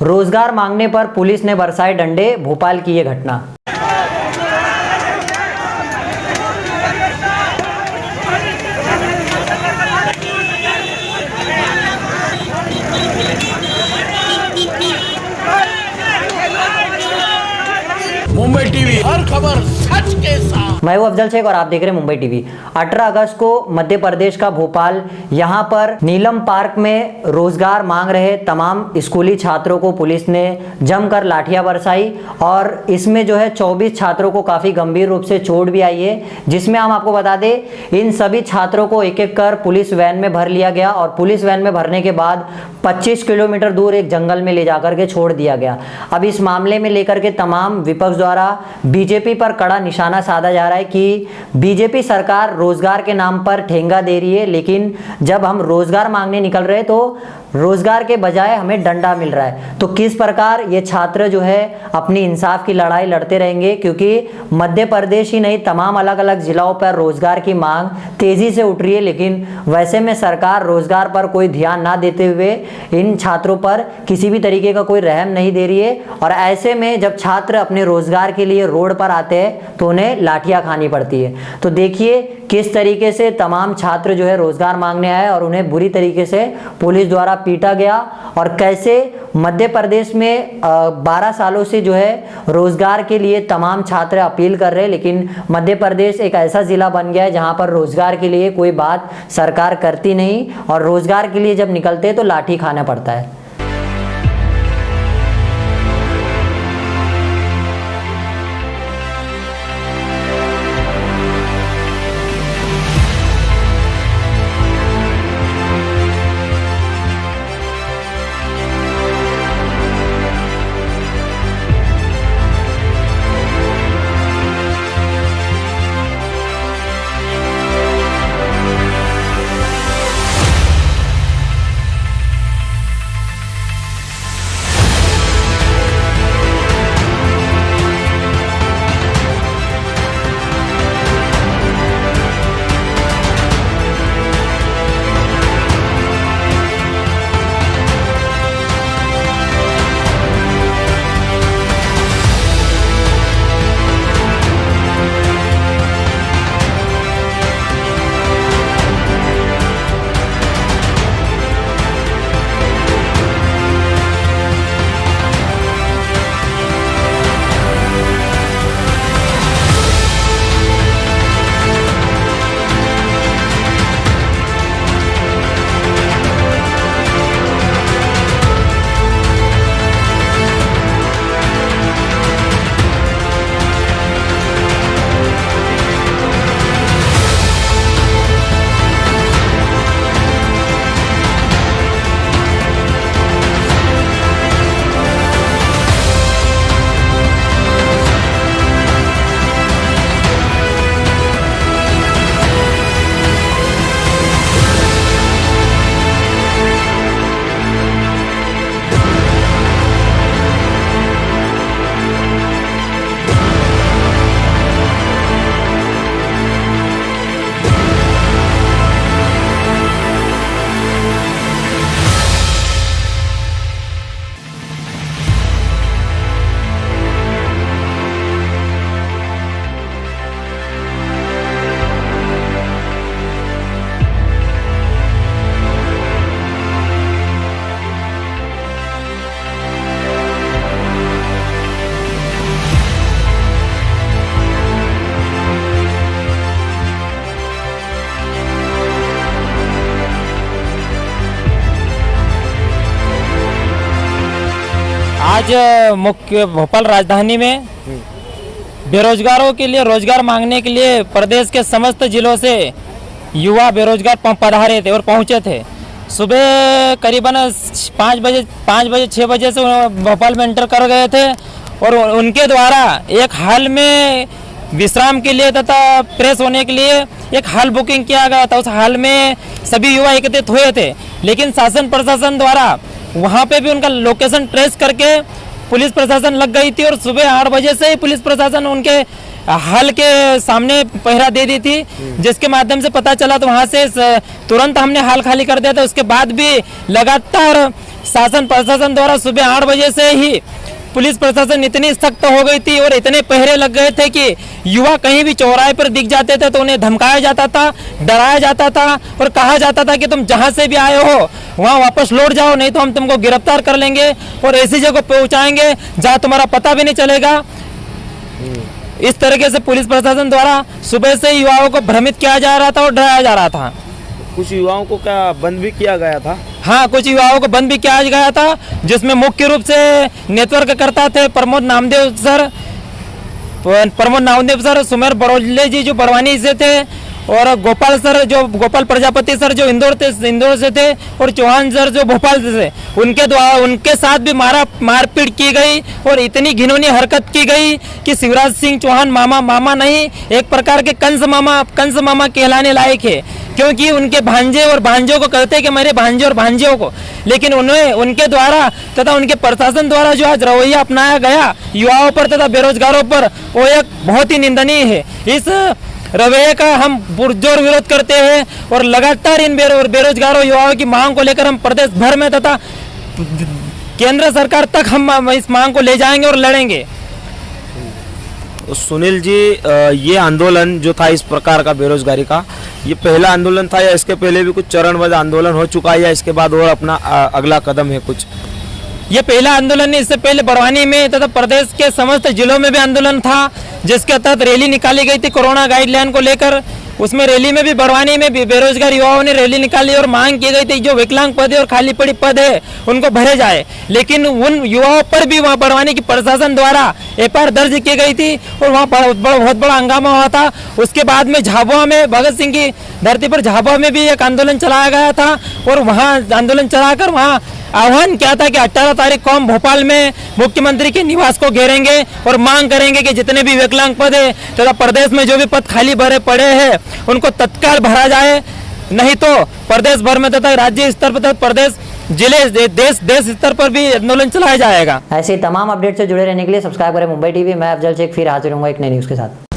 रोजगार मांगने पर पुलिस ने बरसाए डंडे, भोपाल की ये घटना। मुंबई टीवी, हर खबर सच के साथ। मैं हूं अफजल शेख और आप देख रहे हैं मुंबई टीवी। 18 अगस्त को मध्य प्रदेश का भोपाल, यहां पर नीलम पार्क में रोजगार मांग रहे तमाम स्कूली छात्रों को पुलिस ने जमकर लाठियां बरसाई और इसमें जो है 24 छात्रों को काफी गंभीर रूप से चोट भी आई है, जिसमें हम आपको बता दें इन सभी छात्रों को एक एक कर पुलिस वैन में भर लिया गया और पुलिस वैन में भरने के बाद 25 किलोमीटर दूर एक जंगल में ले जाकर के छोड़ दिया गया। अब इस मामले में लेकर के तमाम विपक्ष द्वारा बीजेपी पर कड़ा निशाना साधा जा रहा है कि बीजेपी सरकार रोजगार के नाम पर ठेंगा दे रही है, लेकिन जब हम रोजगार मांगने निकल रहे हैं तो रोजगार के बजाय हमें डंडा मिल रहा है। तो किस प्रकार ये छात्र जो है अपनी इंसाफ की लड़ाई लड़ते रहेंगे, क्योंकि मध्य प्रदेश ही नहीं तमाम अलग अलग जिलों पर रोजगार की मांग तेजी से उठ रही है, लेकिन वैसे में सरकार रोजगार पर कोई ध्यान ना देते हुए इन छात्रों पर किसी भी तरीके का कोई रहम नहीं दे रही है। और ऐसे में जब छात्र अपने रोजगार के लिए रोड पर आते हैं तो उन्हें लाठियां खानी पड़ती है। तो देखिए किस तरीके से तमाम छात्र जो है रोजगार मांगने आए और उन्हें बुरी तरीके से पुलिस द्वारा पीटा गया, और कैसे मध्य प्रदेश में 12 सालों से जो है रोजगार के लिए तमाम छात्र अपील कर रहे हैं, लेकिन मध्य प्रदेश एक ऐसा जिला बन गया है जहां पर रोजगार के लिए कोई बात सरकार करती नहीं और रोजगार के लिए जब निकलते हैं तो लाठी खाना पड़ता है। आज मुख्य भोपाल राजधानी में बेरोजगारों के लिए रोजगार मांगने के लिए प्रदेश के समस्त जिलों से युवा बेरोजगार पधारे थे और पहुंचे थे। सुबह करीबन 6 बजे से भोपाल में एंटर कर गए थे और उनके द्वारा एक हाल में विश्राम के लिए तथा फ्रेश होने के लिए एक हाल बुकिंग किया गया था। उस हाल में सभी युवा एकत्रित हुए थे, लेकिन शासन प्रशासन द्वारा वहां पे भी उनका लोकेशन ट्रेस करके पुलिस प्रशासन लग गई थी और सुबह 8 बजे से ही पुलिस प्रशासन उनके हाल के सामने पहरा दे दी थी, जिसके माध्यम से पता चला तो वहां से तुरंत हमने हाल खाली कर दिया था। उसके बाद भी लगातार शासन प्रशासन द्वारा सुबह 8 बजे से ही पुलिस प्रशासन इतनी सख्त हो गई थी और इतने पहरे लग गए थे कि युवा कहीं भी चौराहे पर दिख जाते थे तो उन्हें धमकाया जाता था, डराया जाता था और कहा जाता था कि तुम जहां से भी आए हो वहां वापस लौट जाओ, नहीं तो हम तुमको गिरफ्तार कर लेंगे और ऐसी जगह पहुंचाएंगे जहां तुम्हारा पता भी नहीं चलेगा। इस तरीके से पुलिस प्रशासन द्वारा सुबह से युवाओं को भ्रमित किया जा रहा था और डराया जा रहा था। कुछ युवाओं को क्या बंद भी किया गया था? हाँ, कुछ युवाओं को बंद भी किया गया था, जिसमें मुख्य रूप से नेतवर्क करता थे प्रमोद नामदेव सर, सुमेर बरोले जी जो बड़वानी से थे और गोपाल प्रजापति सर जो इंदौर से थे और चौहान सर जो भोपाल से थे। उनके साथ भी मारपीट की गई और इतनी घिनौनी हरकत की गई कि शिवराज सिंह चौहान मामा नहीं, एक प्रकार के कंस मामा कहलाने लायक है, क्योंकि उनके भांजे और भांजों को कहते हैं कि मेरे भांजे और भांजियों को, लेकिन उनके द्वारा तथा उनके प्रशासन द्वारा जो आज रवैया अपनाया गया युवाओं पर तथा बेरोजगारों पर, वो एक बहुत ही निंदनीय है। इस रवैये का हम पुरजोर विरोध करते हैं और लगातार इन बेरोजगारों युवाओं की मांग को लेकर हम प्रदेश भर में तथा केंद्र सरकार तक हम इस मांग को ले जाएंगे और लड़ेंगे। सुनील जी, ये आंदोलन जो था इस प्रकार का बेरोजगारी का, ये पहला आंदोलन था या इसके पहले भी कुछ चरणबद्ध आंदोलन हो चुका है या इसके बाद और अपना अगला कदम है कुछ? ये पहला आंदोलन है। इससे पहले बड़वानी में तथा प्रदेश के समस्त जिलों में भी आंदोलन था, जिसके तहत रैली निकाली गई थी कोरोना गाइडलाइन को लेकर। उसमें रैली में भी बड़वानी में भी बेरोजगार युवाओं ने रैली निकाली और मांग की गई थी जो विकलांग पद है और खाली पड़ी पद है उनको भरे जाए, लेकिन उन युवाओं पर भी वहाँ बड़वानी की प्रशासन द्वारा एफआईआर दर्ज की गई थी और वहाँ बहुत बड़ा हंगामा हुआ था। उसके बाद में झाबुआ में भगत सिंह की धरती पर झाबुआ में भी एक आंदोलन चलाया गया था और वहाँ आंदोलन चलाकर वहाँ आह्वान किया था कि 18 तारीख को हम भोपाल में मुख्यमंत्री के निवास को घेरेंगे और मांग करेंगे कि जितने भी विकलांग पद है तथा प्रदेश में जो भी पद खाली भरे पड़े हैं उनको तत्काल भरा जाए, नहीं तो प्रदेश भर में तथा राज्य स्तर पर तथा प्रदेश जिले देश स्तर पर भी आंदोलन चलाया जाएगा। ऐसे तमाम अपडेट से जुड़े रहने के लिए सब्सक्राइब करें मुंबई टीवी। मैं अफजल शेख फिर हाजिर हूँगा एक नई न्यूज़ के साथ।